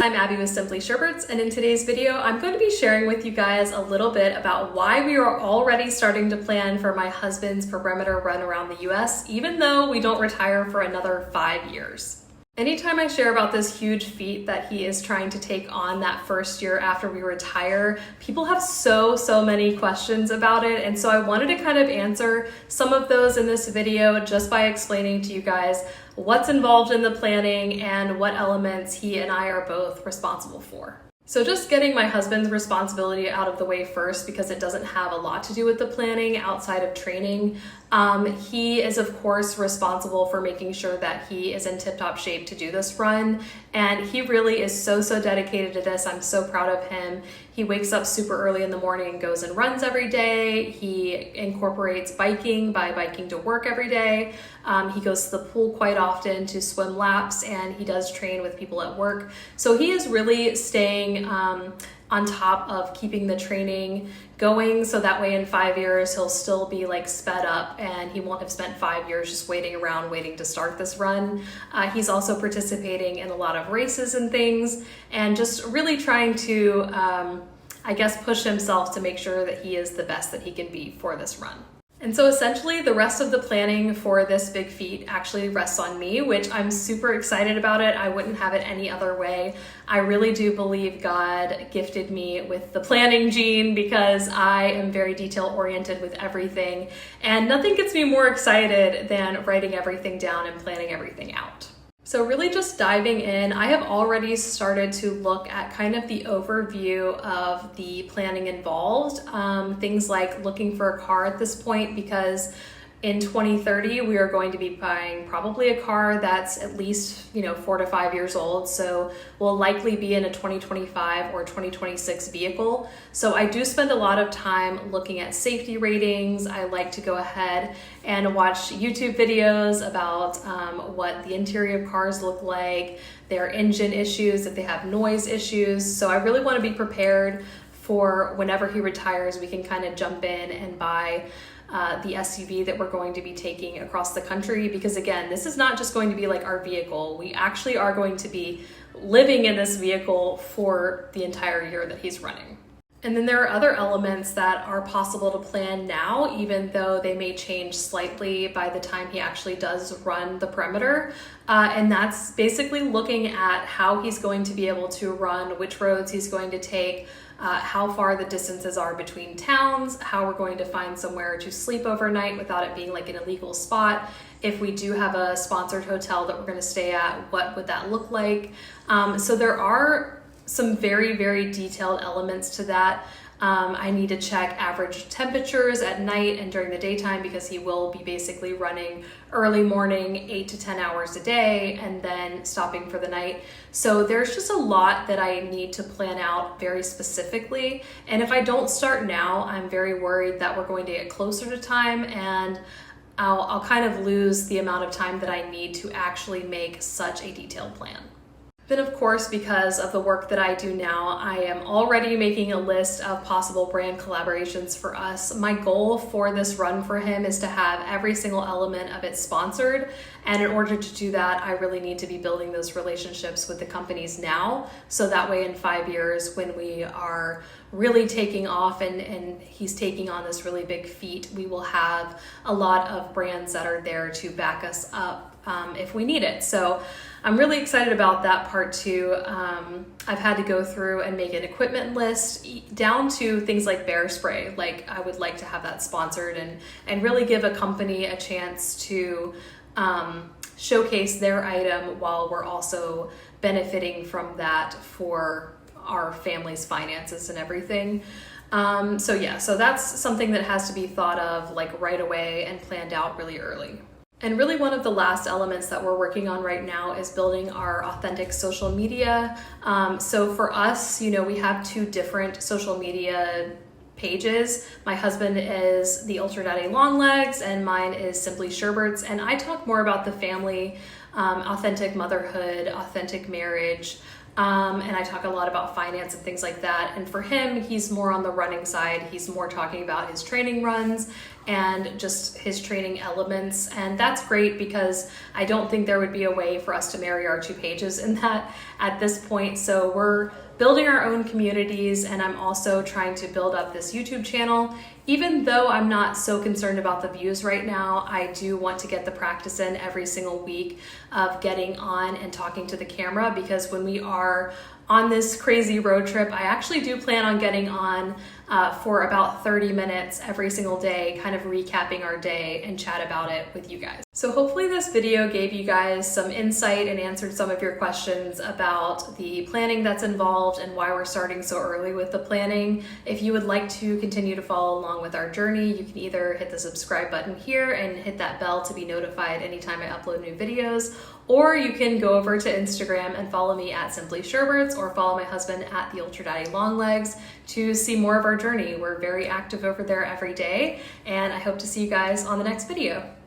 I'm Abby with Simply Sherberts, and in today's video, I'm going to be sharing with you guys a little bit about why we are already starting to plan for my husband's perimeter run around the US, even though we don't retire for another 5 years. Anytime I share about this huge feat that he is trying to take on that first year after we retire, people have so many questions about it, and so I wanted to kind of answer some of those in this video just by explaining to you guys what's involved in the planning and what elements he and I are both responsible for. So just getting my husband's responsibility out of the way first, because it doesn't have a lot to do with the planning outside of training. He is of course responsible for making sure that he is in tip-top shape to do this run, and he really is so dedicated to this. I'm so proud of him. He wakes up super early in the morning and goes and runs every day. He incorporates biking by biking to work every day. He goes to the pool quite often to swim laps, and he does train with people at work. So he is really staying on top of keeping the training going, so that way in 5 years he'll still be like sped up and he won't have spent 5 years just waiting around waiting to start this run. He's also participating in a lot of races and things, and just really trying to I guess push himself to make sure that he is the best that he can be for this run. And so essentially the rest of the planning for this big feat actually rests on me, which I'm super excited about it. I wouldn't have it any other way. I really do believe God gifted me with the planning gene, because I am very detail oriented with everything, and nothing gets me more excited than writing everything down and planning everything out. So really just diving in, I have already started to look at kind of the overview of the planning involved. Things like looking for a car at this point, because in 2030, we are going to be buying probably a car that's at least, 4 to 5 years old. So we'll likely be in a 2025 or 2026 vehicle. So I do spend a lot of time looking at safety ratings. I like to go ahead and watch YouTube videos about what the interior of cars look like, their engine issues, if they have noise issues. So I really want to be prepared for whenever he retires, we can kind of jump in and buy the SUV that we're going to be taking across the country, because again, this is not just going to be like our vehicle. We actually are going to be living in this vehicle for the entire year that he's running. And then there are other elements that are possible to plan now, even though they may change slightly by the time he actually does run the perimeter. And that's basically looking at how he's going to be able to run, which roads he's going to take, how far the distances are between towns, how we're going to find somewhere to sleep overnight without it being like an illegal spot. If we do have a sponsored hotel that we're going to stay at, what would that look like? So there are some very detailed elements to that. I need to check average temperatures at night and during the daytime, because he will be basically running early morning 8 to 10 hours a day and then stopping for the night. So there's just a lot that I need to plan out very specifically. And if I don't start now, I'm very worried that we're going to get closer to time and I'll kind of lose the amount of time that I need to actually make such a detailed plan. Then of course, because of the work that I do now, I am already making a list of possible brand collaborations for us. My goal for this run for him is to have every single element of it sponsored. And in order to do that, I really need to be building those relationships with the companies now. So that way in 5 years, when we are really taking off and he's taking on this really big feat, we will have a lot of brands that are there to back us up if we need it. So I'm really excited about that part too. I've had to go through and make an equipment list down to things like bear spray. Like I would like to have that sponsored and really give a company a chance to showcase their item while we're also benefiting from that for our family's finances and everything. So that's something that has to be thought of like right away and planned out really early. And really one of the last elements that we're working on right now is building our authentic social media. So for us, we have 2 different social media pages. My husband is the Ultra Daddy Longlegs and mine is Simply Sherberts. And I talk more about the family, authentic motherhood, authentic marriage, and I talk a lot about finance and things like that. And for him, he's more on the running side. He's more talking about his training runs and just his training elements. And that's great because I don't think there would be a way for us to marry our two pages in that at this point. So we're building our own communities, and I'm also trying to build up this YouTube channel. Even though I'm not so concerned about the views right now, I do want to get the practice in every single week of getting on and talking to the camera, because when we are on this crazy road trip, I actually do plan on getting on for about 30 minutes every single day, kind of recapping our day and chat about it with you guys. So hopefully this video gave you guys some insight and answered some of your questions about the planning that's involved and why we're starting so early with the planning. If you would like to continue to follow along with our journey, you can either hit the subscribe button here and hit that bell to be notified anytime I upload new videos, or you can go over to Instagram and follow me at Simply Sherberts, or follow my husband at the Ultra Daddy Longlegs to see more of our journey. We're very active over there every day, and I hope to see you guys on the next video.